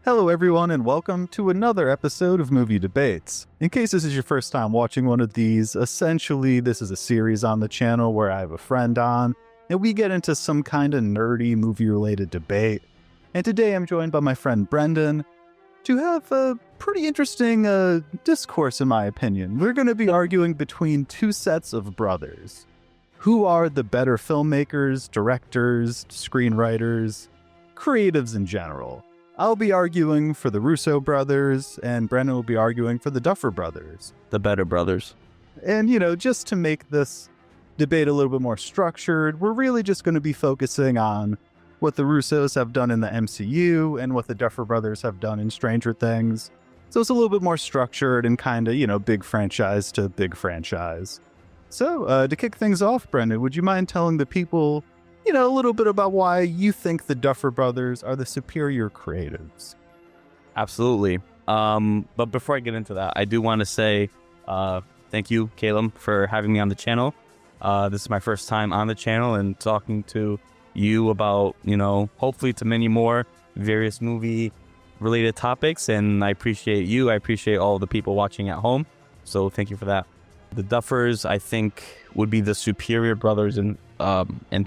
Hello everyone and welcome to another episode of Movie Debates. In case this is your first time watching one of these, essentially this is a series on the channel where I have a friend on, and we get into some kind of nerdy movie-related debate. And today I'm joined by my friend Brendan to have a pretty interesting discourse in my opinion. We're going to be arguing between two sets of brothers. Who are the better filmmakers, directors, screenwriters, creatives in general? I'll be arguing for the Russo brothers, and Brendan will be arguing for the Duffer brothers. The better brothers. And, just to make this debate a little bit more structured, we're really just going to be focusing on what the Russos have done in the MCU and what the Duffer brothers have done in Stranger Things. So it's a little bit more structured and kind of, big franchise to big franchise. So, to kick things off, Brendan, would you mind telling the people a little bit about why you think the Duffer brothers are the superior creatives? Absolutely. But before I get into that, I do want to say thank you, Caleb, for having me on the channel. This is my first time on the channel and talking to you about, hopefully to many more various movie-related topics. And I appreciate you. I appreciate all the people watching at home. So thank you for that. The Duffers, I think, would be the superior brothers in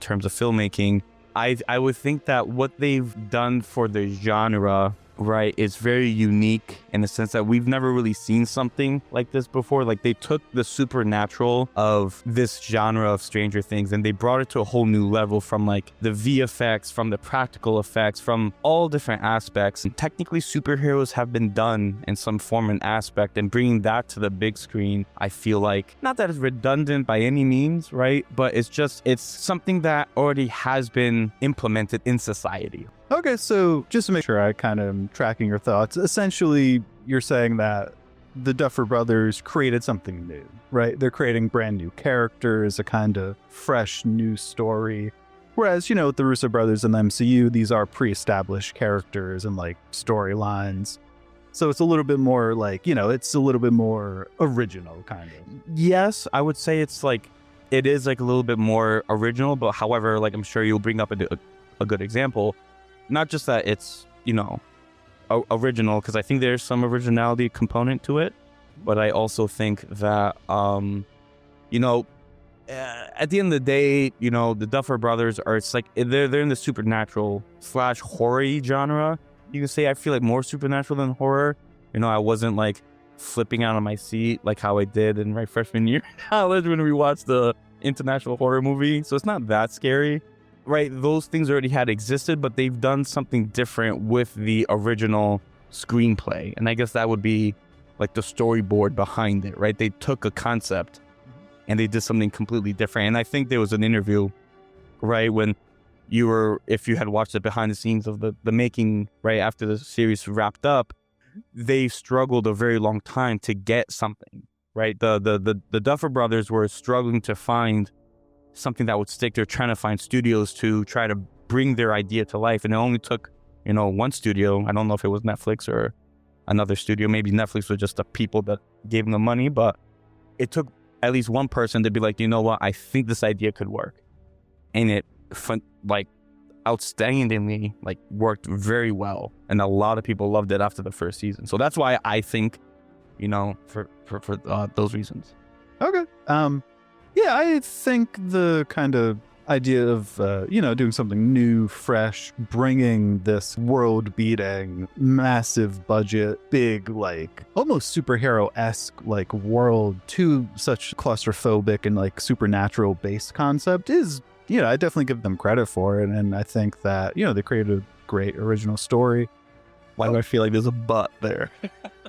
terms of filmmaking. I would think that what they've done for the genre, right, is very unique in the sense that we've never really seen something like this before. Like, they took the supernatural of this genre of Stranger Things and they brought it to a whole new level, from like the VFX, from the practical effects, from all different aspects. And technically superheroes have been done in some form and aspect, and bringing that to the big screen, I feel like, not that it's redundant by any means, right, but it's something that already has been implemented in society. Okay, so just to make sure I kind of am tracking your thoughts, essentially you're saying that the Duffer brothers created something new, right? They're creating brand new characters, a kind of fresh new story. Whereas, with the Russo brothers in the MCU, these are pre-established characters and like storylines. So it's a little bit more like, it's a little bit more original kind of. Yes, I would say it is like a little bit more original, but however, like I'm sure you'll bring up a good example. Not just that it's, original, because I think there's some originality component to it, but I also think that, at the end of the day, the Duffer brothers are, it's like, they're in the supernatural / horror genre. You can say I feel like more supernatural than horror. I wasn't like flipping out on my seat like how I did in my freshman year in college when we watched the international horror movie. So it's not that scary. Right, those things already had existed, but they've done something different with the original screenplay. And I guess that would be like the storyboard behind it, right? They took a concept and they did something completely different. And I think there was an interview, right, when if you had watched the behind the scenes of the making, right, after the series wrapped up, they struggled a very long time to get something, right? The Duffer brothers were struggling to find something that would stick. They're trying to find studios to try to bring their idea to life. And it only took, one studio. I don't know if it was Netflix or another studio. Maybe Netflix was just the people that gave them the money, but it took at least one person to be like, you know what, I think this idea could work. And it outstandingly worked very well. And a lot of people loved it after the first season. So that's why I think, for those reasons. Okay. Yeah, I think the kind of idea of, doing something new, fresh, bringing this world-beating, massive budget, big, almost superhero-esque, world to such claustrophobic and, supernatural-based concept is, I definitely give them credit for it. And I think that, they created a great original story. Why do I feel like there's a but there?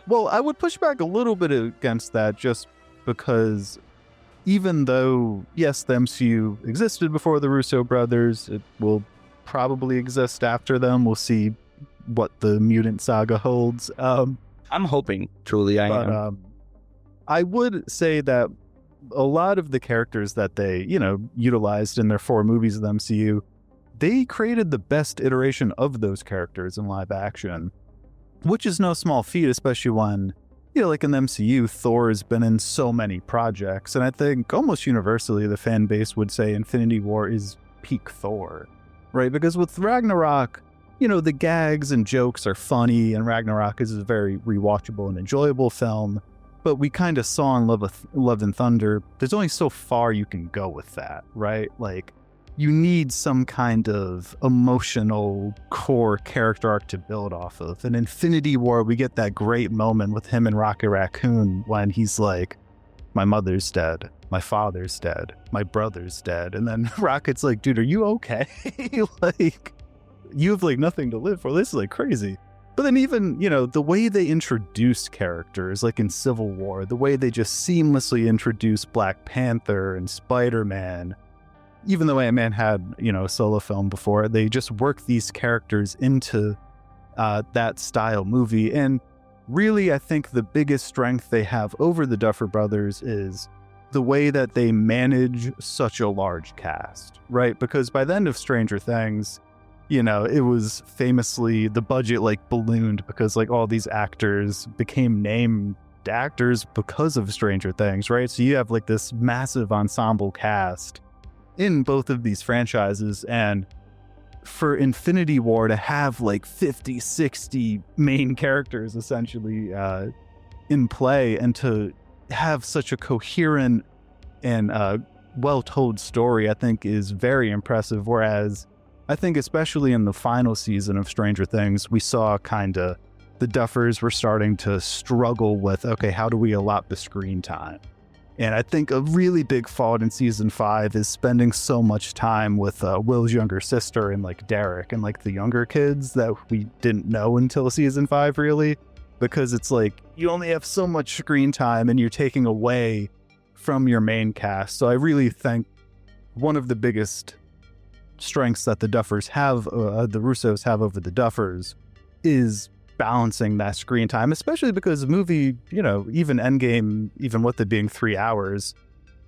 Well, I would push back a little bit against that just because even though, yes, the MCU existed before the Russo brothers, it will probably exist after them. We'll see what the mutant saga holds. I'm hoping, truly, I am. I would say that a lot of the characters that they, utilized in their 4 movies of the MCU, they created the best iteration of those characters in live action, which is no small feat, especially when in the MCU, Thor has been in so many projects, and I think almost universally the fan base would say Infinity War is peak Thor, right? Because with Ragnarok, the gags and jokes are funny, and Ragnarok is a very rewatchable and enjoyable film. But we kind of saw in Love and Thunder, there's only so far you can go with that, right? Like, you need some kind of emotional core character arc to build off of. In Infinity War, we get that great moment with him and Rocket Raccoon when he's like, my mother's dead, my father's dead, my brother's dead. And then Rocket's like, dude, are you okay? Like, you have like nothing to live for. This is like crazy. But then even, the way they introduced characters, like in Civil War, the way they just seamlessly introduced Black Panther and Spider-Man, even though Ant-Man had, a solo film before, they just worked these characters into that style movie. And really, I think the biggest strength they have over the Duffer Brothers is the way that they manage such a large cast, right? Because by the end of Stranger Things, it was famously, the budget like ballooned because like all these actors became named actors because of Stranger Things, right? So you have like this massive ensemble cast in both of these franchises, and for Infinity War to have like 50, 60 main characters essentially in play, and to have such a coherent and well-told story, I think is very impressive. Whereas I think especially in the final season of Stranger Things, we saw kind of the Duffers were starting to struggle with, okay, how do we allot the screen time? And I think a really big fault in season 5 is spending so much time with Will's younger sister and like Derek and like the younger kids that we didn't know until season 5 really, because it's like you only have so much screen time and you're taking away from your main cast. So I really think one of the biggest strengths that the Duffers have, the Russos have over the Duffers, is balancing that screen time, especially because the movie, even Endgame, even with it being 3 hours,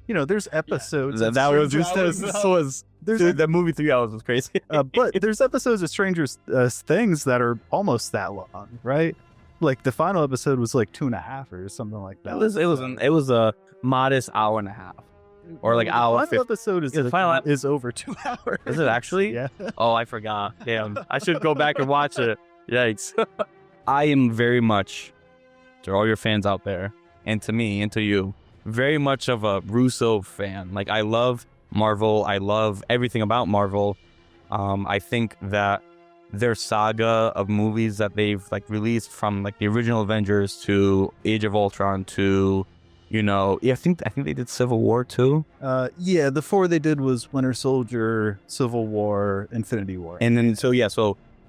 there's episodes. Yeah. That movie 3 hours was crazy. But there's episodes of Stranger Things that are almost that long, right? Like the final episode was like 2.5 or something like that. It was a modest hour and a half. Or like hour. The final episode is over 2 hours. Is it actually? Yeah. Oh, I forgot. Damn. I should go back and watch it. Yikes. I am very much, to all your fans out there, and to me, and to you, very much of a Russo fan. Like, I love Marvel. I love everything about Marvel. I think that their saga of movies that they've like released, from like the original Avengers to Age of Ultron to, I think they did Civil War too. Yeah, the 4 they did was Winter Soldier, Civil War, Infinity War. And then,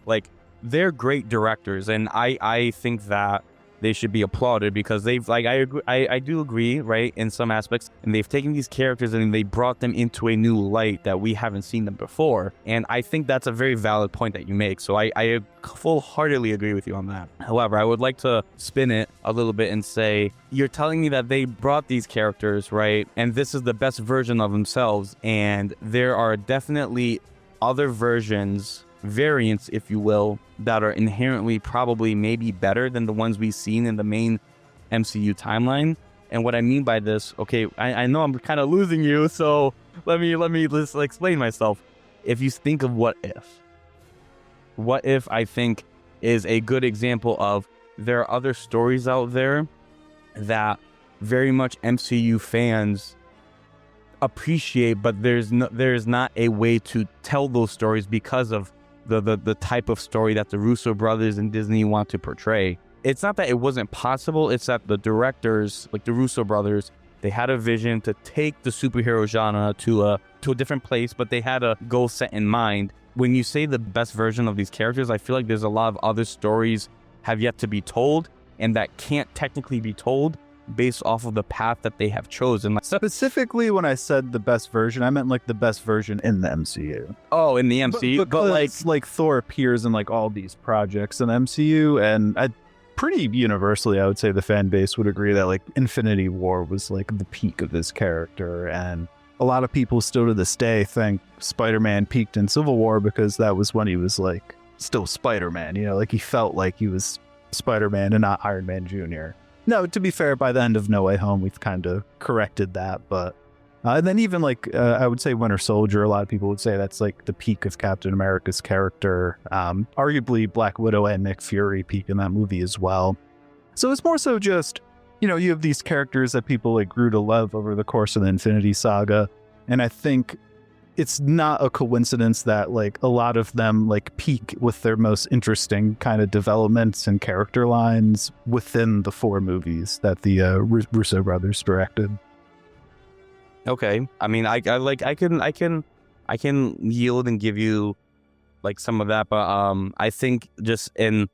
like, they're great directors, and I think that they should be applauded because they've, like, I do agree, right, in some aspects, and they've taken these characters and they brought them into a new light that we haven't seen them before, and I think that's a very valid point that you make, so I full-heartedly agree with you on that. However, I would like to spin it a little bit and say, you're telling me that they brought these characters, right, and this is the best version of themselves, and there are definitely other variants, if you will, that are inherently probably maybe better than the ones we've seen in the main MCU timeline. And what I mean by this, okay, I know I'm kind of losing you, so let's explain myself. If you think of What If I think is a good example of, there are other stories out there that very much MCU fans appreciate, but there's not a way to tell those stories because of the type of story that the Russo brothers and Disney want to portray. It's not that it wasn't possible, it's that the directors, like the Russo brothers, they had a vision to take the superhero genre to a different place, but they had a goal set in mind. When you say the best version of these characters, I feel like there's a lot of other stories have yet to be told, and that can't technically be told based off of the path that they have chosen. Like, specifically, when I said the best version, I meant like the best version in the MCU. Oh, in the MCU, but like Thor appears in like all these projects in the MCU, and pretty universally, I would say the fan base would agree that like Infinity War was like the peak of his character, and a lot of people still to this day think Spider-Man peaked in Civil War because that was when he was like still Spider-Man. Like he felt like he was Spider-Man and not Iron Man Jr. No, to be fair, by the end of No Way Home, we've kind of corrected that, but And then even like I would say Winter Soldier, a lot of people would say that's like the peak of Captain America's character. Arguably Black Widow and Nick Fury peak in that movie as well. So it's more so just, you know, you have these characters that people like grew to love over the course of the Infinity Saga. And I think it's not a coincidence that like a lot of them like peak with their most interesting kind of developments and character lines within the 4 movies that the Russo brothers directed. Okay, I mean, I can yield and give you like some of that, but I think just in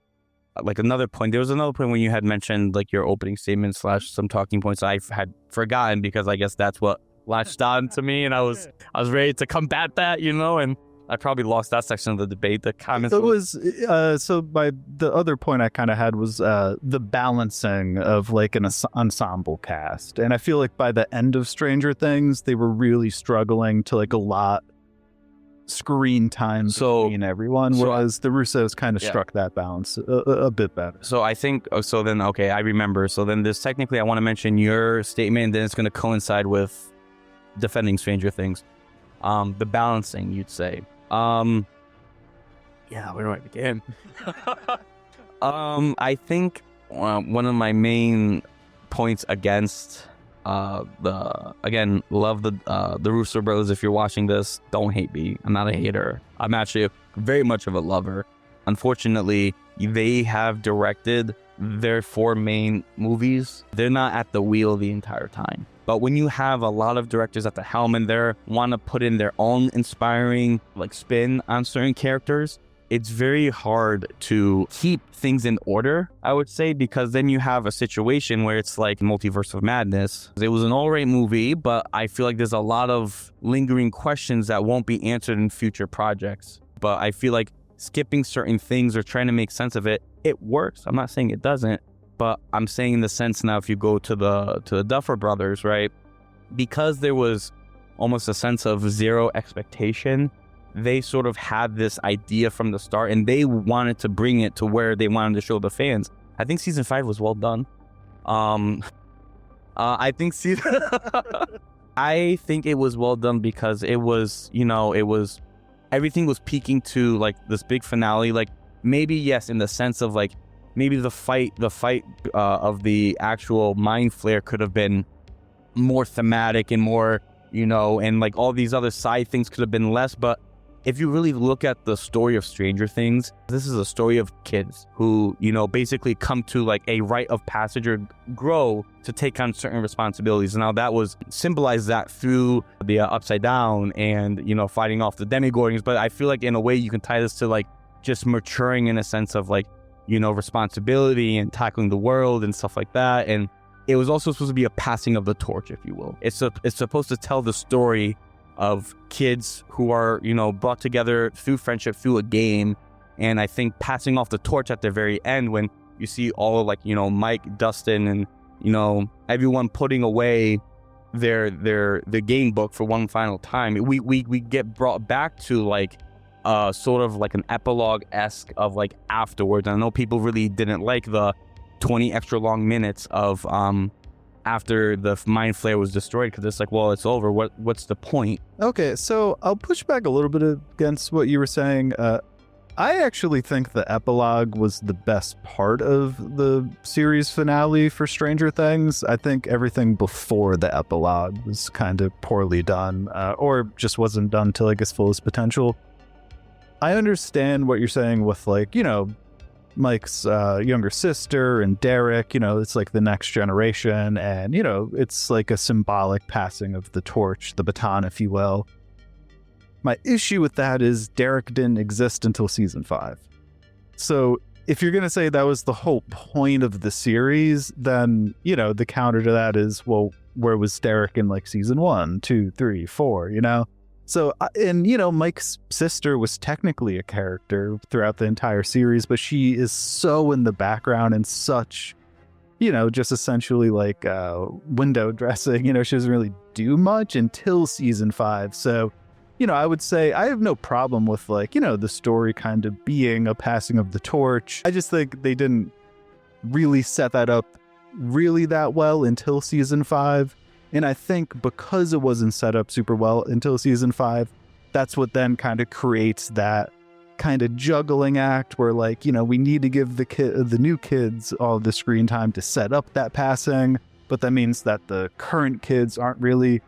like another point, there was another point when you had mentioned like your opening statement / some talking points I had forgotten, because I guess that's what latched on to me, and I was ready to combat that, you know, and I probably lost that section of the debate. The comments. It was the other point I kind of had was the balancing of like an ensemble cast, and I feel like by the end of Stranger Things, they were really struggling to like a lot screen time between everyone, whereas the Russos kind of struck that balance a bit better. So I think okay, I remember. So then there's technically, I want to mention your statement, and then it's going to coincide with defending Stranger Things. The balancing, you'd say. Where do I begin? I think one of my main points against love the Russo brothers. If you're watching this, don't hate me. I'm not a hater. I'm actually very much of a lover. Unfortunately, they have directed their 4 main movies. They're not at the wheel the entire time. But when you have a lot of directors at the helm and they want to put in their own inspiring like spin on certain characters, it's very hard to keep things in order, I would say, because then you have a situation where it's like Multiverse of Madness. It was an all-right movie, but I feel like there's a lot of lingering questions that won't be answered in future projects. But I feel like skipping certain things or trying to make sense of it, it works. I'm not saying it doesn't. But I'm saying in the sense now, if you go to the Duffer brothers, right, because there was almost a sense of zero expectation, they sort of had this idea from the start, and they wanted to bring it to where they wanted to show the fans. I think season 5 was well done. I think I think it was well done because it was, you know, it was, everything was peaking to like this big finale. Like maybe yes, in the sense of like, maybe the fight of the actual mind flare could have been more thematic and more, you know, and like all these other side things could have been less. But if you really look at the story of Stranger Things, this is a story of kids who, you know, basically come to like a rite of passage or grow to take on certain responsibilities. Now that was symbolized that through the Upside Down and, you know, fighting off the Demigorgons. But I feel like in a way you can tie this to like just maturing in a sense of like, you know, responsibility and tackling the world and stuff like that. And it was also supposed to be a passing of the torch, if you will. It's supposed to tell the story of kids who are, you know, brought together through friendship, through a game. And I think passing off the torch at the very end, when you see all of like, you know, Mike, Dustin, and, you know, everyone putting away their game book for one final time, we get brought back to like sort of like an epilogue-esque of like afterwards. I know people really didn't like the 20 extra long minutes of after the mind flare was destroyed, because it's like, well, it's over. What's the point? Okay, so I'll push back a little bit against what you were saying. I actually think the epilogue was the best part of the series finale for Stranger Things. I think everything before the epilogue was kind of poorly done, or just wasn't done to like its fullest potential. I understand what you're saying with like, you know, Mike's younger sister and Derek, you know, it's like the next generation, and, you know, it's like a symbolic passing of the torch, the baton, if you will. My issue with that is Derek didn't exist until season 5. So if you're going to say that was the whole point of the series, then, you know, the counter to that is, well, where was Derek in like season 1, 2, 3, 4, you know? So, and, you know, Mike's sister was technically a character throughout the entire series, but she is so in the background and such, you know, just essentially like window dressing. You know, she doesn't really do much until season 5. So, you know, I would say I have no problem with like, you know, the story kind of being a passing of the torch. I just think they didn't really set that up really that well until season 5. And I think because it wasn't set up super well until season 5, that's what then kind of creates that kind of juggling act where, like, you know, we need to give the new kids all the screen time to set up that passing, but that means that the current kids aren't really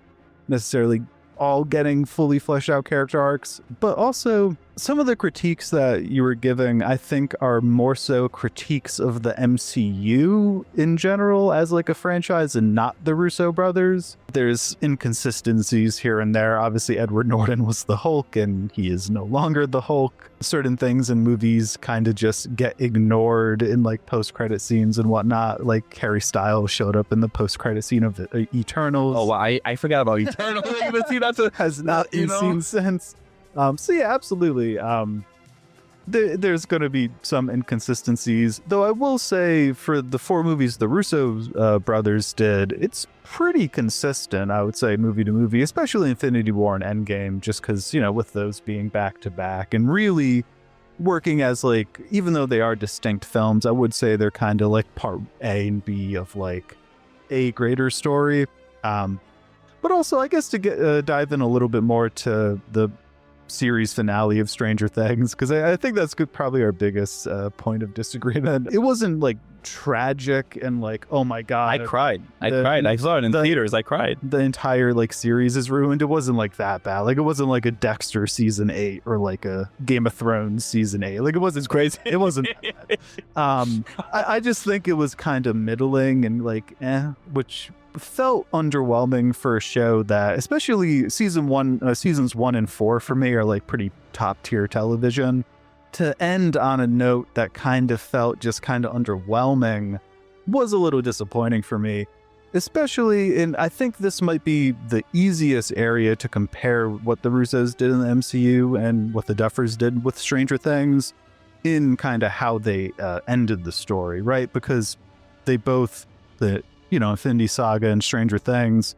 necessarily all getting fully fleshed out character arcs. But also, some of the critiques that you were giving, I think, are more so critiques of the MCU in general as like a franchise and not the Russo brothers. There's inconsistencies here and there. Obviously, Edward Norton was the Hulk and he is no longer the Hulk. Certain things in movies kind of just get ignored in like post-credit scenes and whatnot. Like Harry Styles showed up in the post-credit scene of Eternals. Oh, well, I forgot about Eternals. Has not been seen since. So yeah, absolutely. There's going to be some inconsistencies, though I will say for the 4 movies the Russo brothers did, it's pretty consistent, I would say, movie to movie, especially Infinity War and Endgame, just because, you know, with those being back to back and really working as like, even though they are distinct films, I would say they're kind of like part A and B of like a greater story. But also, I guess to dive in a little bit more to the series finale of Stranger Things, because I think that's probably our biggest point of disagreement. It wasn't like tragic and like, oh my god, I cried. I saw it in theaters. I cried. The entire like series is ruined. It wasn't like that bad. Like it wasn't like a Dexter season 8 or like a Game of Thrones season 8. Like it wasn't crazy. It wasn't that bad. I just think it was kind of middling and like which felt underwhelming for a show that, especially seasons 1 and 4 for me are like pretty top tier television. To end on a note that kind of felt just kind of underwhelming was a little disappointing for me, especially in, I think this might be the easiest area to compare what the Russos did in the MCU and what the Duffers did with Stranger Things in kind of how they ended the story, right? Because they both, Infinity Saga and Stranger Things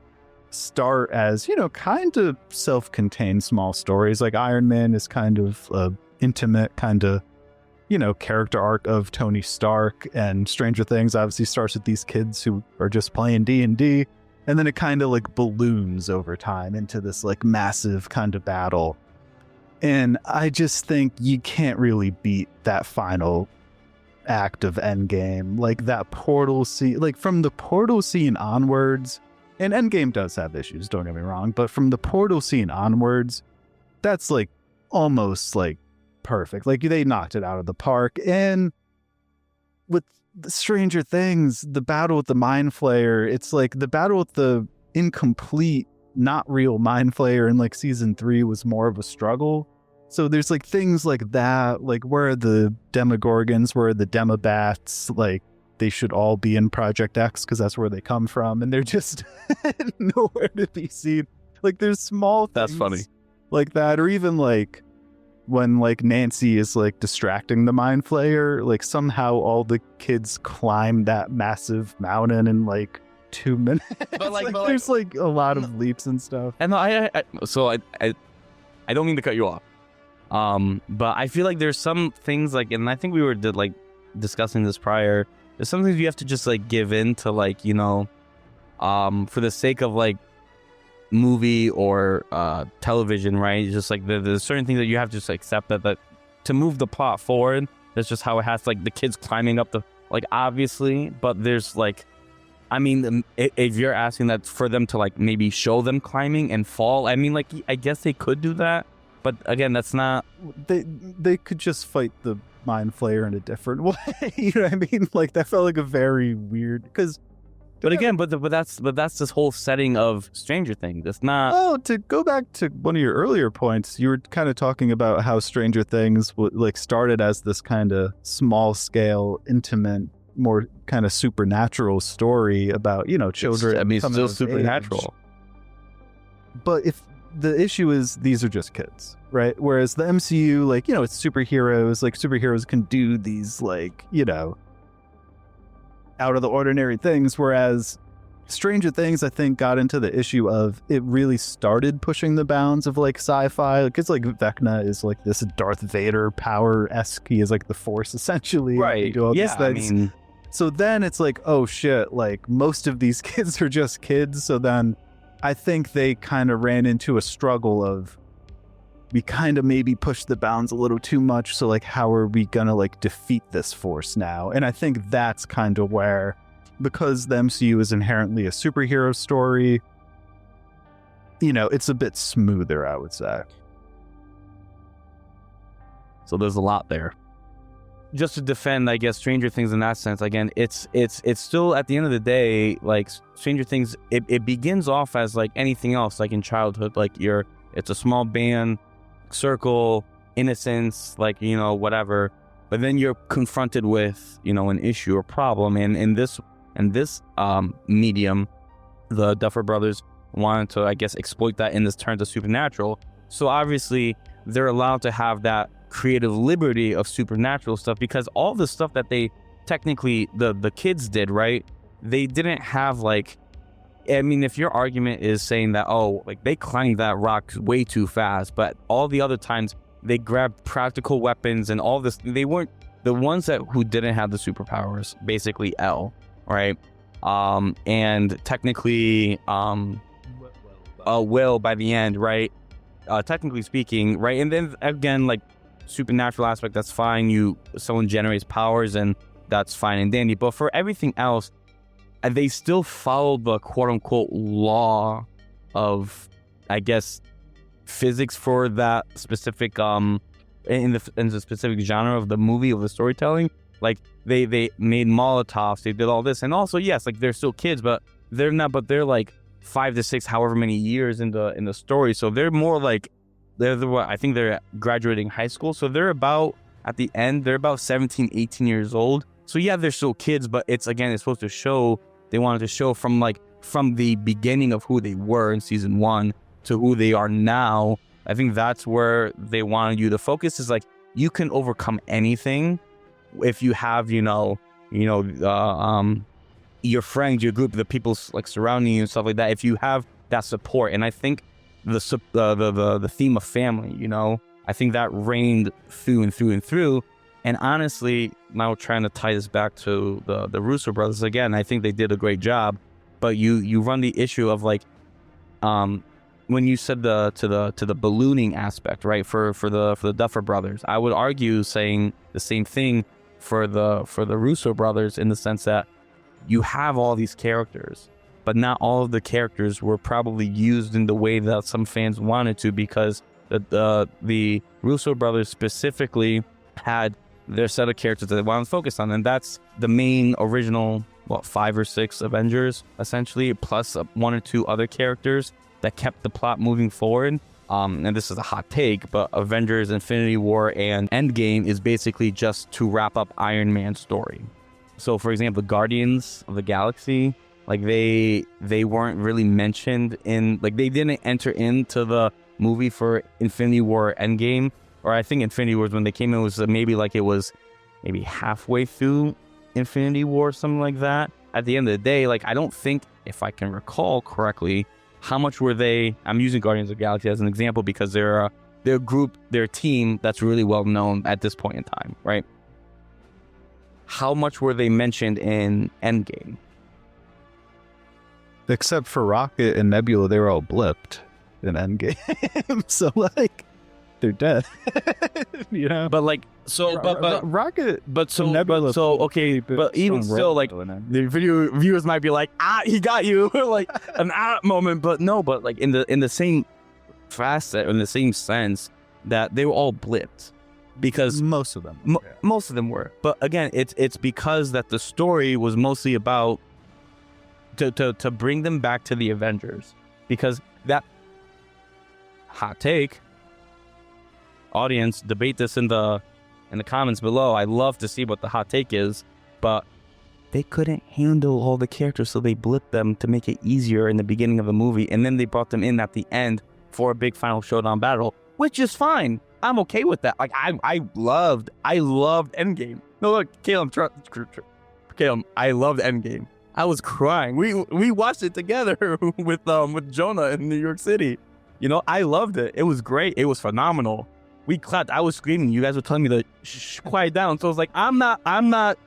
start as, kind of self-contained small stories. Like Iron Man is kind of a intimate kind of, character arc of Tony Stark, and Stranger Things obviously starts with these kids who are just playing D&D, and then it kind of like balloons over time into this like massive kind of battle. And I just think you can't really beat that final act of Endgame, like that portal scene, like from the portal scene onwards, and Endgame does have issues, don't get me wrong, but from the portal scene onwards, that's like almost like perfect. Like they knocked it out of the park. And with the Stranger Things, the battle with the Mind Flayer, it's like the battle with the incomplete, not real Mind Flayer in like season 3 was more of a struggle. So there's like things like that, like where are the Demogorgons, where are the Demobats, like they should all be in Project X because that's where they come from, and they're just nowhere to be seen. Like there's small things that's funny like that, or even like when like Nancy is like distracting the Mind Flayer, like somehow all the kids climb that massive mountain in like 2 minutes. But there's like a lot of leaps and stuff. And I don't mean to cut you off. But I feel like there's some things like, and I think we were discussing this prior, there's some things you have to just like give in to, like, for the sake of like movie or television, right? Just like there's certain things that you have to just accept that to move the plot forward, that's just how it has, like the kids climbing up the, like, obviously, but there's like, I mean, if you're asking that for them to like maybe show them climbing and fall, I mean, like, I guess they could do that. But again, that's not. They could just fight the Mind Flayer in a different way. You know what I mean? Like that felt like a very weird. Because, but again, but that's this whole setting of Stranger Things. It's not. Oh, to go back to one of your earlier points, you were kind of talking about how Stranger Things like started as this kind of small scale, intimate, more kind of supernatural story about children. It's still supernatural. Age. But if the issue is these are just kids, right? Whereas the MCU, like, it's superheroes, like superheroes can do these like, out of the ordinary things. Whereas Stranger Things, I think, got into the issue of it really started pushing the bounds of like sci-fi. Because like Vecna is like this Darth Vader power-esque. He is like the Force essentially. Right. Do all yeah. these things. I mean, So then it's like, oh shit, like most of these kids are just kids. So then I think they kind of ran into a struggle of, we kind of maybe pushed the bounds a little too much. So like, how are we gonna like defeat this force now? And I think that's kind of where, because the MCU is inherently a superhero story, you know, it's a bit smoother, I would say. So there's a lot there. Just to defend, I guess, Stranger Things in that sense, again, it's still, at the end of the day, like, Stranger Things, it begins off as like anything else, like in childhood, like it's a small band, circle, innocence, like, you know, whatever. But then you're confronted with, you know, an issue or problem. And in this medium, the Duffer brothers wanted to, I guess, exploit that in this terms of supernatural. So obviously they're allowed to have that creative liberty of supernatural stuff, because all the stuff that they technically, the kids did, right? They didn't have, like, I mean, if your argument is saying that, oh, like, they climbed that rock way too fast, but all the other times they grabbed practical weapons and all this, they weren't the ones who didn't have the superpowers, basically L, right? And technically Will by the end, right? Technically speaking, right? And then again, like, supernatural aspect, that's fine. Someone generates powers and that's fine and dandy. But for everything else, they still followed the quote unquote law of, I guess, physics for that specific in the specific genre of the movie, of the storytelling. Like, they made Molotovs, they did all this, and also, yes, like, they're still kids, but they're not. But they're like 5 to 6, however many years in the story. So they're more like, I think they're graduating high school. So they're about, at the end, they're about 17, 18 years old. So yeah, they're still kids, but it's supposed to show, they wanted to show from the beginning of who they were in season 1 to who they are now. I think that's where they wanted you to focus, is like, you can overcome anything if you have, your friends, your group, the people like surrounding you and stuff like that. If you have that support, and I think the theme of family, I think that reigned through and through and through. And honestly, now trying to tie this back to the Russo brothers again, I think they did a great job. But you run the issue of, like, when you said to the ballooning aspect, right, for the Duffer brothers, I would argue saying the same thing for the Russo brothers, in the sense that you have all these characters, but not all of the characters were probably used in the way that some fans wanted to, because the Russo brothers specifically had their set of characters that they wanted to focus on, and that's the main original, 5 or 6 Avengers, essentially, plus 1 or 2 other characters that kept the plot moving forward. And this is a hot take, but Avengers, Infinity War, and Endgame is basically just to wrap up Iron Man's story. So, for example, Guardians of the Galaxy, like, they weren't really mentioned in, like, they didn't enter into the movie for Infinity War Endgame, or I think Infinity War, when they came in, was maybe halfway through Infinity War, something like that. At the end of the day, like, I don't think, if I can recall correctly, how much were they, I'm using Guardians of the Galaxy as an example because they're a group, they're a team that's really well known at this point in time, right? How much were they mentioned in Endgame? Except for Rocket and Nebula, they were all blipped in Endgame. So, like, they're dead. But, like, so, but Rocket, but so Nebula, so okay, but even still, like, the viewers might be like, he got you, like an moment, but no, but like in the same facet, in the same sense, that they were all blipped, because most of them, most of them were. But again, it's because that the story was mostly about to bring them back to the Avengers, because that hot take. Audience, debate this in the comments below. I love to see what the hot take is, but they couldn't handle all the characters, so they blipped them to make it easier in the beginning of the movie, and then they brought them in at the end for a big final showdown battle, which is fine. I'm okay with that. Like, I loved Endgame. No, look, Caleb, I loved Endgame. I was crying. We watched it together with Jonah in New York City. I loved it. It was great. It was phenomenal. We clapped. I was screaming. You guys were telling me to quiet down. So I was like, I'm not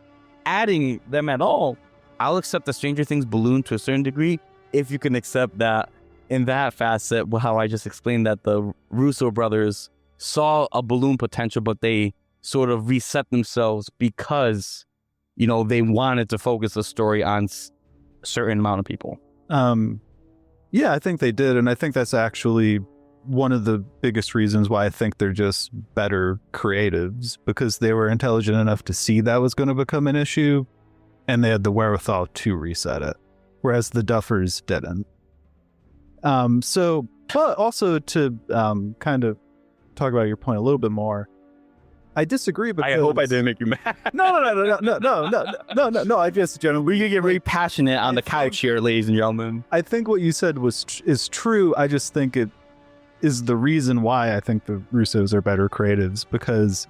adding them at all, I'll accept the Stranger Things balloon to a certain degree if you can accept that in that facet, how I just explained that the Russo brothers saw a balloon potential, but they sort of reset themselves because, you know, they wanted to focus the story on a certain amount of people. Yeah, I think they did. And I think that's actually one of the biggest reasons why I think they're just better creatives, because they were intelligent enough to see that was going to become an issue and they had the wherewithal to reset it, whereas the Duffers didn't. But also to kind of talk about your point a little bit more, I disagree because... I hope I didn't make you mad. No. I just generally... We could get really passionate on the couch here, ladies and gentlemen. I think what you said is true. I just think it is the reason why I think the Russos are better creatives, because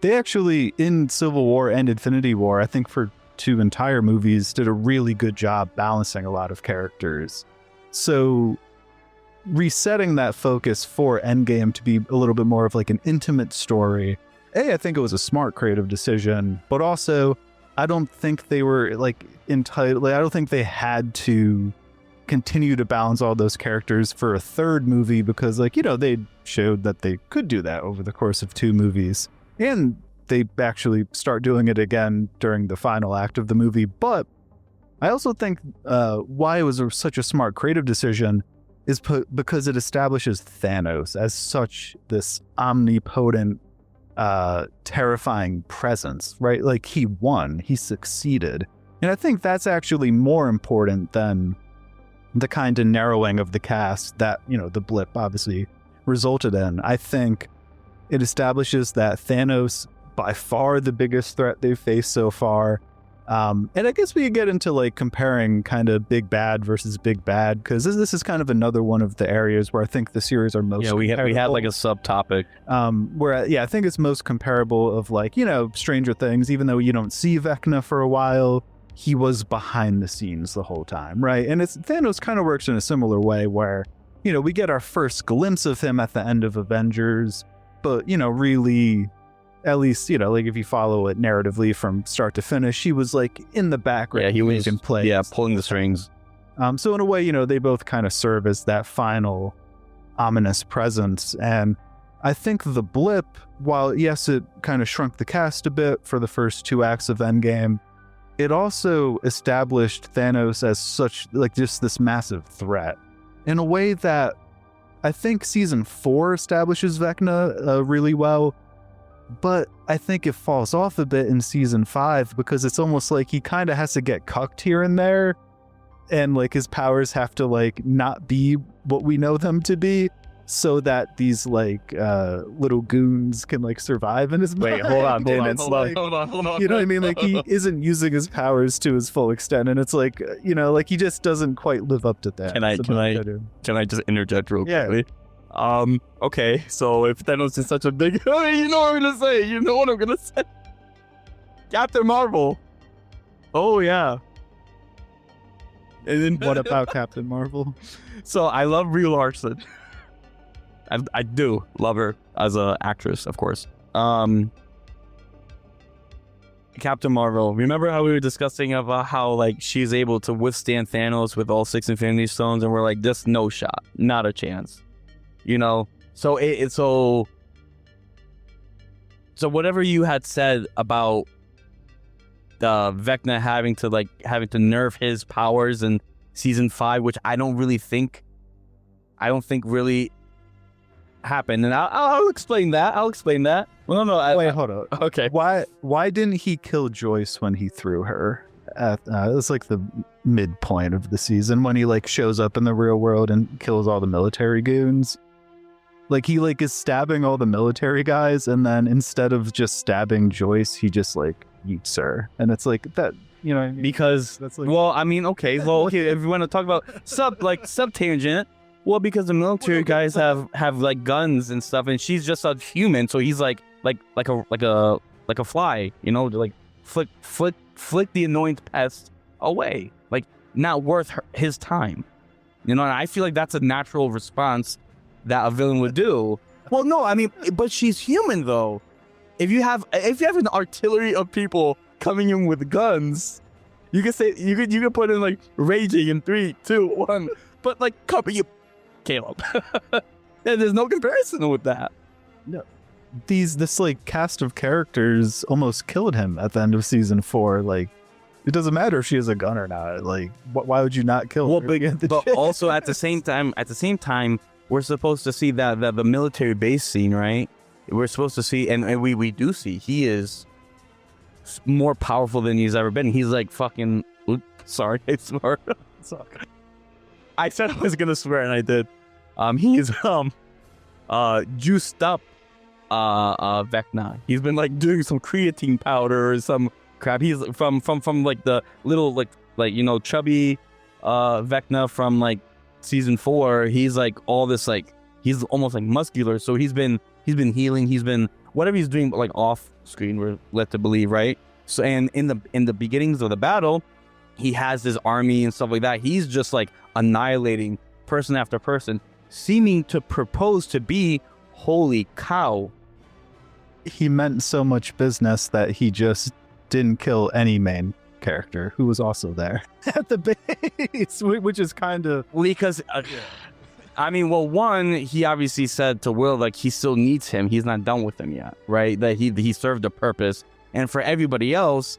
they actually, in Civil War and Infinity War, I think for 2 entire movies, did a really good job balancing a lot of characters. So resetting that focus for Endgame to be a little bit more of like an intimate story, I think it was a smart creative decision, but also I don't think they were like entitled. Like, I don't think they had to continue to balance all those characters for a 3rd movie, because, like, you know, they showed that they could do that over the course of 2 movies, and they actually start doing it again during the final act of the movie. But I also think why it was such a smart creative decision is because it establishes Thanos as such this omnipotent, terrifying presence, right? Like, he won, he succeeded. And I think that's actually more important than the kind of narrowing of the cast that, you know, the blip obviously resulted in. I think it establishes that Thanos, by far the biggest threat they've faced so far. And I guess we could get into like comparing kind of big bad versus big bad, because this is kind of another one of the areas where I think the series are most we had like a subtopic where I think it's most comparable of, like, you know, Stranger Things. Even though you don't see Vecna for a while, he was behind the scenes the whole time, right? And Thanos kind of works in a similar way where, you know, we get our first glimpse of him at the end of Avengers, but, you know, really, at least, you know, like if you follow it narratively from start to finish, he was like in the background. Yeah, he was in play. Yeah, pulling the strings. So in a way, you know, they both kind of serve as that final ominous presence. And I think the blip, while yes, it kind of shrunk the cast a bit for the first 2 acts of Endgame, it also established Thanos as such, like, just this massive threat in a way that I think season 4 establishes Vecna really well. But I think it falls off a bit in season 5, because it's almost like he kind of has to get cucked here and there, and like his powers have to like not be what we know them to be, so that these like little goons can like survive in his mind. Wait, hold on. You know what I mean? Like, he isn't using his powers to his full extent, and it's like, you know, like he just doesn't quite live up to that. Can I just interject real quickly? Okay, so if Thanos is such a big... you know what I'm gonna say. You know what I'm gonna say. Captain Marvel. Oh, yeah. And then What about Captain Marvel? So I love Brie Larson. I do love her as an actress, of course. Captain Marvel. Remember how we were discussing about how like she's able to withstand Thanos with all 6 Infinity Stones, and we're like, just no shot, not a chance. You know, so so whatever you had said about Vecna having to nerf his powers in season 5, which I don't think really happened, and I'll explain that. Well, no, wait, hold on. Okay, why didn't he kill Joyce when he threw her? It was like the midpoint of the season when he like shows up in the real world and kills all the military goons. Like, he like is stabbing all the military guys, and then instead of just stabbing Joyce, he just like yeets her, and it's like that, you know what I mean? Because that's like, well, I mean, okay, well, okay, if you want to talk about sub tangent, well, because the military guys have like guns and stuff, and she's just a human, so he's like a fly, you know, to like flick the annoying pest away, like not worth his time, you know. And I feel like that's a natural response that a villain would do. Well, no, I mean, but she's human though. If you have an artillery of people coming in with guns. You could say you could put in like raging in 3, 2, 1, but like coming in, Caleb. And there's no comparison with that. No, this like cast of characters almost killed him at the end of season 4. Like, it doesn't matter if she has a gun or not. Like, why would you not kill her? But also at the same time, we're supposed to see that the military base scene, right? We're supposed to see, and we do see, he is more powerful than he's ever been. He's like fucking. Oops, sorry, I swore. I said I was gonna swear, and I did. He's juiced up Vecna. He's been like doing some creatine powder or some crap. He's from like the little like you know, chubby Vecna from like season 4. He's like all this, like he's almost like muscular. So he's been healing. He's been whatever he's doing, like off screen, we're led to believe, right? So, and in the beginnings of the battle, he has his army and stuff like that. He's just like annihilating person after person, seeming to propose to be holy cow. He meant so much business that he just didn't kill any main character who was also there at the base, which is kind of because I mean, well, one, he obviously said to Will like he still needs him. He's not done with him yet, right? That he served a purpose. And for everybody else,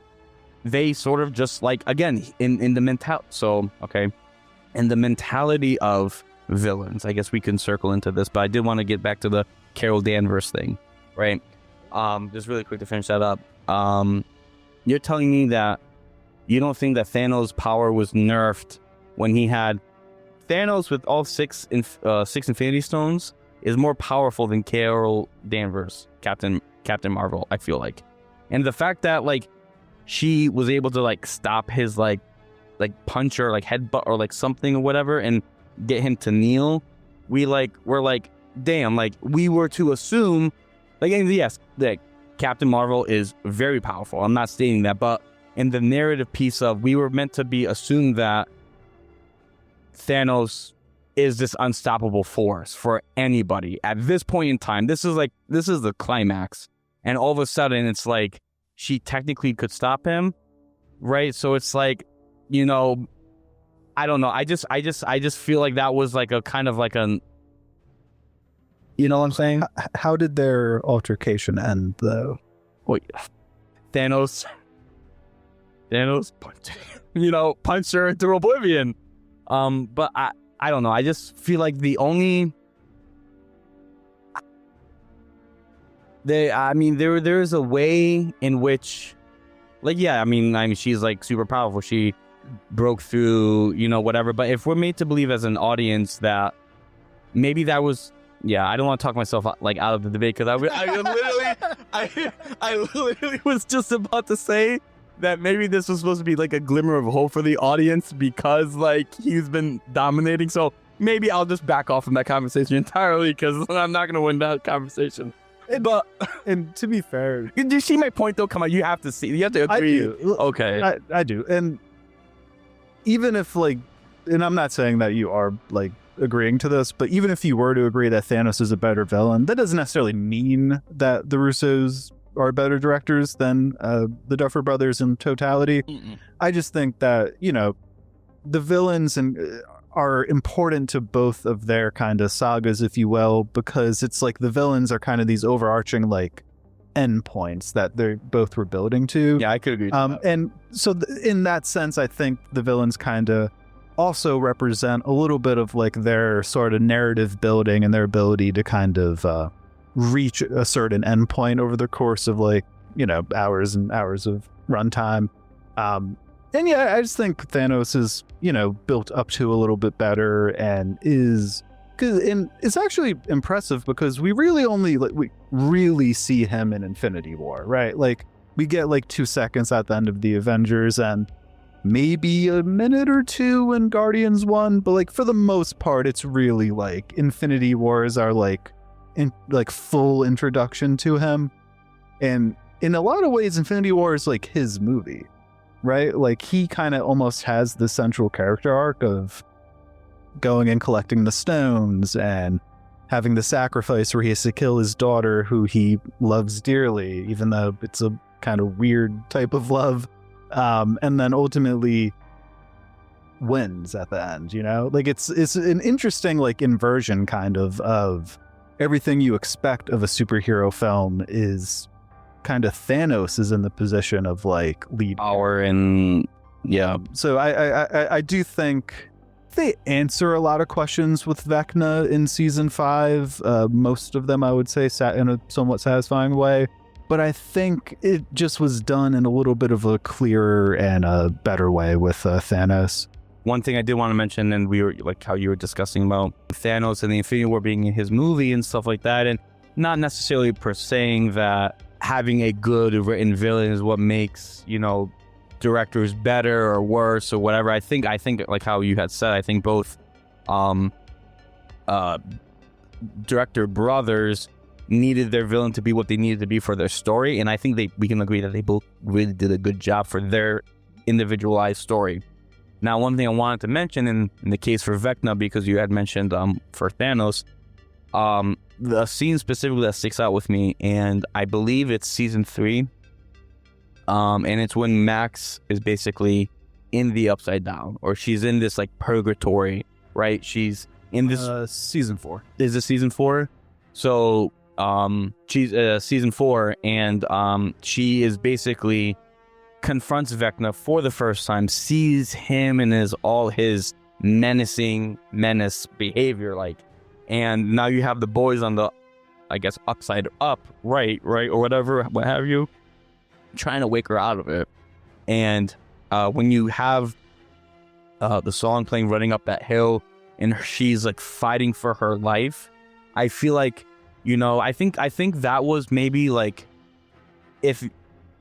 they sort of just like, again, in the mentality. So, okay, in the mentality of villains, I guess we can circle into this, but I did want to get back to the Carol Danvers thing, right? Just really quick to finish that up. You're telling me that you don't think that Thanos' power was nerfed when he had Thanos with all six Infinity Stones is more powerful than Carol Danvers, Captain Marvel, I feel like. And the fact that like she was able to like stop his like punch or like headbutt or like something or whatever and get him to kneel, we're like, damn, like we were to assume, like, and yes, like Captain Marvel is very powerful. I'm not stating that, but in the narrative piece of, we were meant to be assumed that Thanos is this unstoppable force for anybody at this point in time. This is the climax, and all of a sudden it's like she technically could stop him, right? So it's like, you know, I don't know. I just feel like that was like a kind of like an, you know what I'm saying? How did their altercation end though? Wait, Thanos punched her into oblivion. But I don't know. I just feel like there is a way in which, like, yeah, I mean, she's like super powerful. She broke through, you know, whatever. But if we're made to believe as an audience that maybe that was, yeah, I don't want to talk myself like out of the debate because I literally was just about to say that maybe this was supposed to be like a glimmer of hope for the audience because like he's been dominating. So maybe I'll just back off from that conversation entirely because I'm not going to win that conversation. But and to be fair, do you see my point though? Come on, you have to agree. I do. Okay. I do. And even if like, and I'm not saying that you are like agreeing to this, but even if you were to agree that Thanos is a better villain, that doesn't necessarily mean that the Russos are better directors than the Duffer brothers in totality. I just think that, you know, the villains are important to both of their kind of sagas, if you will, because it's like the villains are kind of these overarching like endpoints that they both were building to. Yeah, I could agree. And so in that sense, I think the villains kind of also represent a little bit of like their sort of narrative building and their ability to kind of reach a certain endpoint over the course of like, you know, hours and hours of runtime. And yeah, I just think Thanos is, you know, built up to a little bit better and it's actually impressive because we really see him in Infinity War, right? Like we get like 2 seconds at the end of the Avengers and maybe a minute or two in Guardians 1, but like for the most part, it's really like Infinity Wars are like full introduction to him. And in a lot of ways, Infinity War is like his movie, right? Like he kind of almost has the central character arc of going and collecting the stones and having the sacrifice where he has to kill his daughter who he loves dearly, even though it's a kind of weird type of love, and then ultimately wins at the end, you know? Like it's an interesting like inversion kind of everything you expect of a superhero film is kind of Thanos is in the position of like lead power and yeah. So I do think they answer a lot of questions with Vecna in season 5. Most of them I would say sat in a somewhat satisfying way, but I think it just was done in a little bit of a clearer and a better way with Thanos. One thing I did want to mention, and we were like how you were discussing about Thanos and the Infinity War being in his movie and stuff like that, and not necessarily per saying that having a good written villain is what makes, you know, directors better or worse or whatever. I think like how you had said, I think both director brothers needed their villain to be what they needed to be for their story, and I think we can agree that they both really did a good job for their individualized story. Now, one thing I wanted to mention in the case for Vecna, because you had mentioned for Thanos, the scene specifically that sticks out with me, and I believe it's season 3, and it's when Max is basically in the Upside Down, or she's in this like purgatory, right? She's in this season 4. Is it season 4? So she's season 4, and she is basically confronts Vecna for the first time, sees him and all his menace behavior, like, and now you have the boys on the, I guess, upside up, right, or whatever, what have you, trying to wake her out of it. And when you have the song playing, running up that hill, and she's like fighting for her life, I feel like, you know, I think that was maybe like,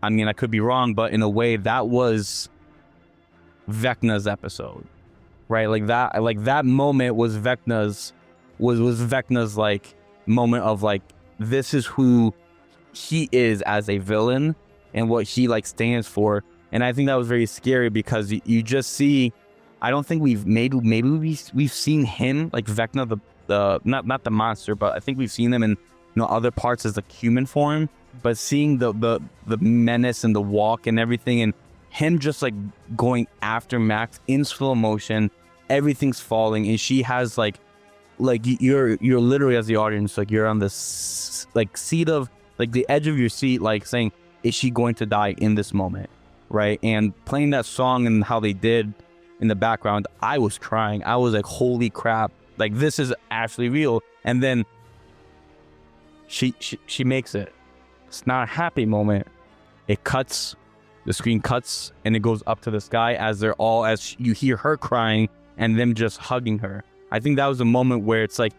I mean, I could be wrong, but in a way that was Vecna's episode, right? Like that moment was Vecna's like moment of like, this is who he is as a villain and what he like stands for. And I think that was very scary because you just see, I don't think we've seen him like Vecna, the not the monster, but I think we've seen him in, you know, other parts as a human form. But seeing the menace and the walk and everything, and him just like going after Max in slow motion, everything's falling, and she has like you're literally, as the audience, like you're on this like seat of like the edge of your seat, like saying, is she going to die in this moment, right? And playing that song and how they did in the background, I was crying. I was like, holy crap, like this is actually real. And then she makes it. It's not a happy moment. It cuts, the screen cuts, and it goes up to the sky as you hear her crying and them just hugging her. I think that was a moment where it's like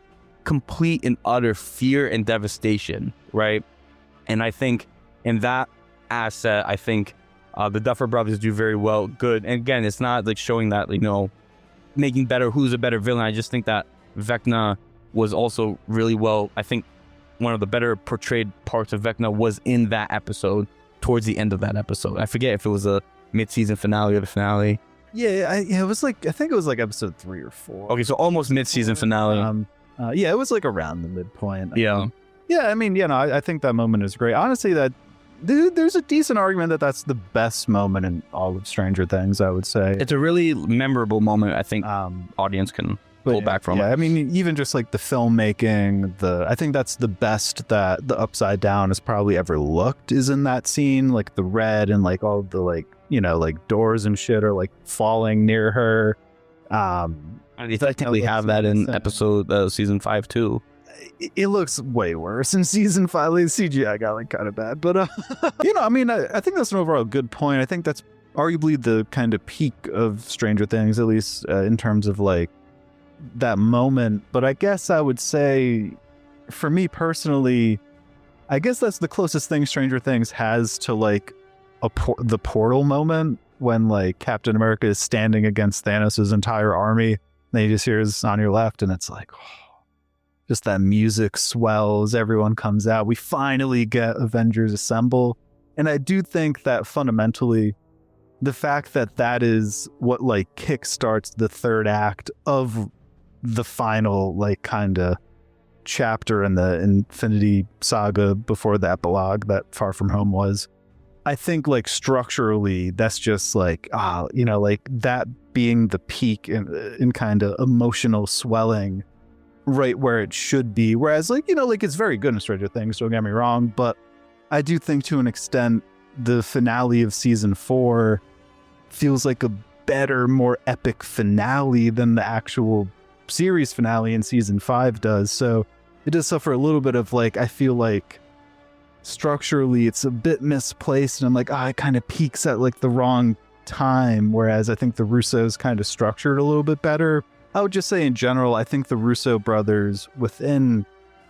complete and utter fear and devastation, right? And I think in that asset, I think the Duffer brothers do very well. Good. And again, it's not like showing that, you know, making better, who's a better villain. I just think that Vecna was also really well, I think one of the better portrayed parts of Vecna was in that episode, towards the end of that episode. I forget if it was a mid-season finale or the finale. Yeah, it was like, I think it was like episode 3 or 4. Okay, so almost mid-season finale. Yeah, it was like around the midpoint. Yeah. Yeah, I mean, you know, I think that moment is great. Honestly, there's a decent argument that that's the best moment in all of Stranger Things, I would say. It's a really memorable moment, I think audience can pull back from it. I mean, even just like the filmmaking, I think that's the best that the Upside Down has probably ever looked, is in that scene, like the red and like all the like, you know, like doors and shit are like falling near her. They technically have that in episode season 5 too. It looks way worse in season 5. Like, CGI got like kind of bad, but you know, I mean, I think that's an overall good point. I think that's arguably the kind of peak of Stranger Things, at least in terms of like that moment. But I guess I would say, for me personally, I guess that's the closest thing Stranger Things has to like the portal moment, when like Captain America is standing against Thanos' entire army. And you just hear his on your left, and it's like, oh, just that music swells, everyone comes out. We finally get Avengers Assemble. And I do think that fundamentally, the fact that that is what like kickstarts the third act of the final like kind of chapter in the Infinity Saga before the epilogue that Far From Home was. I think like structurally, that's just like, like that being the peak in kind of emotional swelling right where it should be. Whereas like, like it's very good in Stranger Things, don't get me wrong, but I do think to an extent the finale of season 4 feels like a better, more epic finale than the actual series finale in season 5 does. So it does suffer a little bit of like, I feel like structurally it's a bit misplaced, and I'm like, it kind of peaks at like the wrong time, whereas I think the Russos kind of structured a little bit better. I would just say in general, I think the Russo brothers within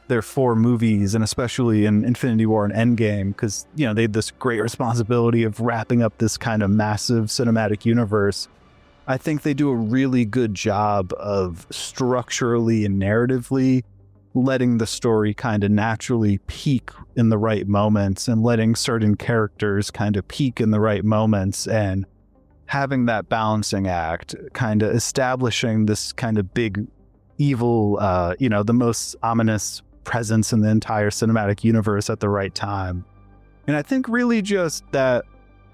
their 4 movies, and especially in Infinity War and Endgame, because they had this great responsibility of wrapping up this kind of massive cinematic universe. I think they do a really good job of structurally and narratively letting the story kind of naturally peak in the right moments, and letting certain characters kind of peak in the right moments, and having that balancing act, kind of establishing this kind of big evil, the most ominous presence in the entire cinematic universe at the right time. And I think really just that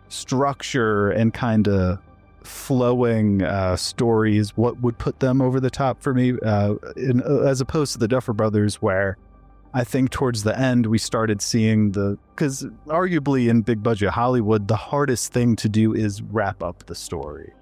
structure and kind of flowing stories what would put them over the top for me, as opposed to the Duffer Brothers, where I think towards the end we started seeing because arguably in big budget Hollywood, the hardest thing to do is wrap up the story,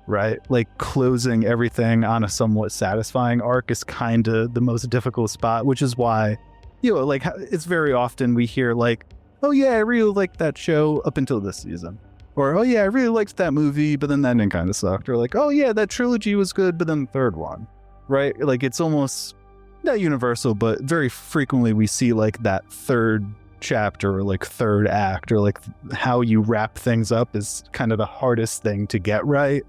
right? Like closing everything on a somewhat satisfying arc is kind of the most difficult spot, which is why, like it's very often we hear like, oh yeah, I really liked that show up until this season. Or, oh yeah, I really liked that movie, but then that ending kind of sucked. Or like, oh yeah, that trilogy was good, but then the third one, right? Like it's almost not universal, but very frequently we see like that third chapter or like third act, or like how you wrap things up is kind of the hardest thing to get right.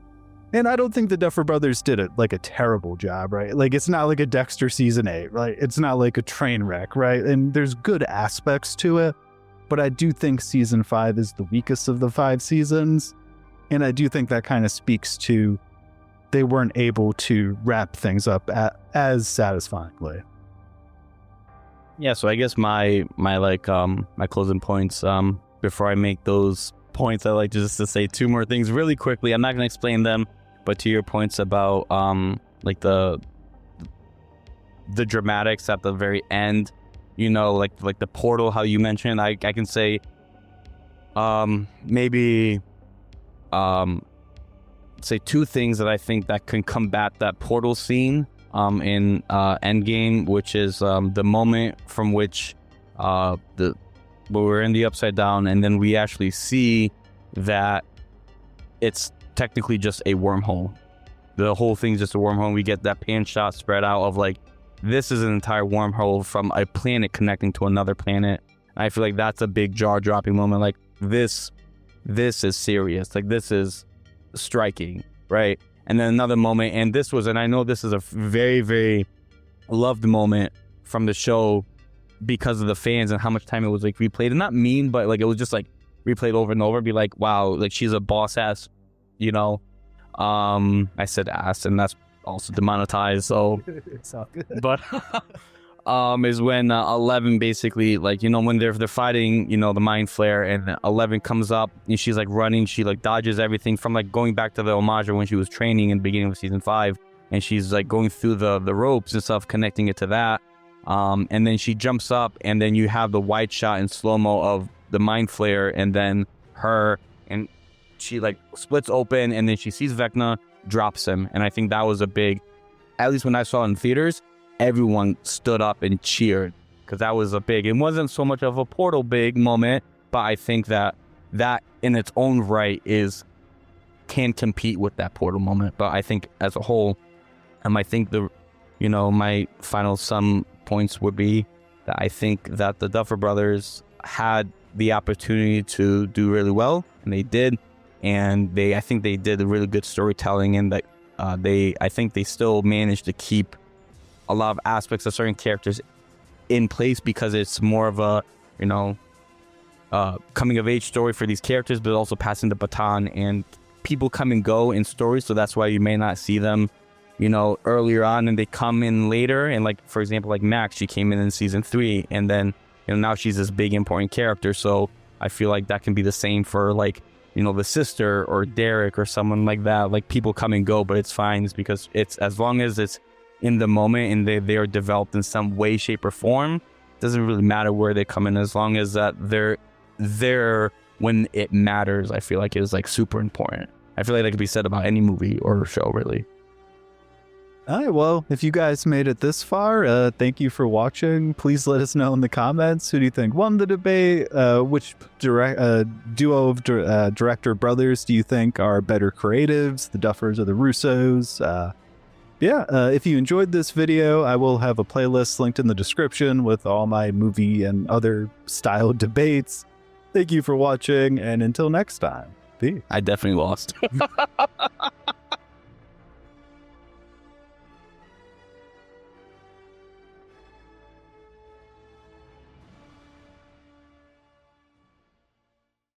And I don't think the Duffer Brothers did it like a terrible job, right? Like it's not like a Dexter season 8, right? It's not like a train wreck, right? And there's good aspects to it. But I do think season 5 is the weakest of the 5 seasons. And I do think that kind of speaks to they weren't able to wrap things up as satisfyingly. Yeah, so I guess my closing points, before I make those points, I like just to say 2 more things really quickly. I'm not going to explain them, but to your points about like the dramatics at the very end, like the portal, how you mentioned, I can say maybe say 2 things that I think that can combat that portal scene in Endgame, which is the moment from which we're in the Upside Down, and then we actually see that it's technically just a wormhole. The whole thing's just a wormhole. We get that pan shot spread out of like, this is an entire wormhole from a planet connecting to another planet. And I feel like that's a big jaw-dropping moment. Like this is serious. Like this is striking, right? And then another moment, and I know this is a very, very loved moment from the show because of the fans and how much time it was like replayed. And not mean, but like it was just like replayed over and over. Be like, wow, like she's a boss ass, I said ass, and that's also demonetized, so It's all good. but is when 11 basically, like, when they're fighting, the mind flare, and 11 comes up and she's like running, she like dodges everything from like going back to the homage when she was training in the beginning of season 5, and she's like going through the ropes and stuff, connecting it to that, and then she jumps up, and then you have the wide shot in slow-mo of the mind flare, and then her, and she like splits open, and then she sees Vecna, drops him. And I think that was a big, at least when I saw it in theaters, everyone stood up and cheered, because that was a big, it wasn't so much of a portal big moment, but I think that in its own right can compete with that portal moment. But I think as a whole, I think my final sum points would be that I think that the Duffer Brothers had the opportunity to do really well, and they did. And I think they did a really good storytelling, and that I think they still managed to keep a lot of aspects of certain characters in place, because it's more of a, coming of age story for these characters, but also passing the baton, and people come and go in stories. So that's why you may not see them earlier on, and they come in later. And like, for example, like Max, she came in season 3, and then, now she's this big important character. So I feel like that can be the same for like, the sister or Derek or someone like that. Like, people come and go, but it's fine. It's because it's, as long as it's in the moment and they are developed in some way, shape, or form, it doesn't really matter where they come in, as long as that they're there when it matters. I feel like it is like super important. I feel like that could be said about any movie or show, really. All right, well, if you guys made it this far, thank you for watching. Please let us know in the comments, who do you think won the debate? Which duo of director brothers do you think are better creatives, the Duffers or the Russos? If you enjoyed this video, I will have a playlist linked in the description with all my movie and other style debates. Thank you for watching, and until next time, peace. I definitely lost.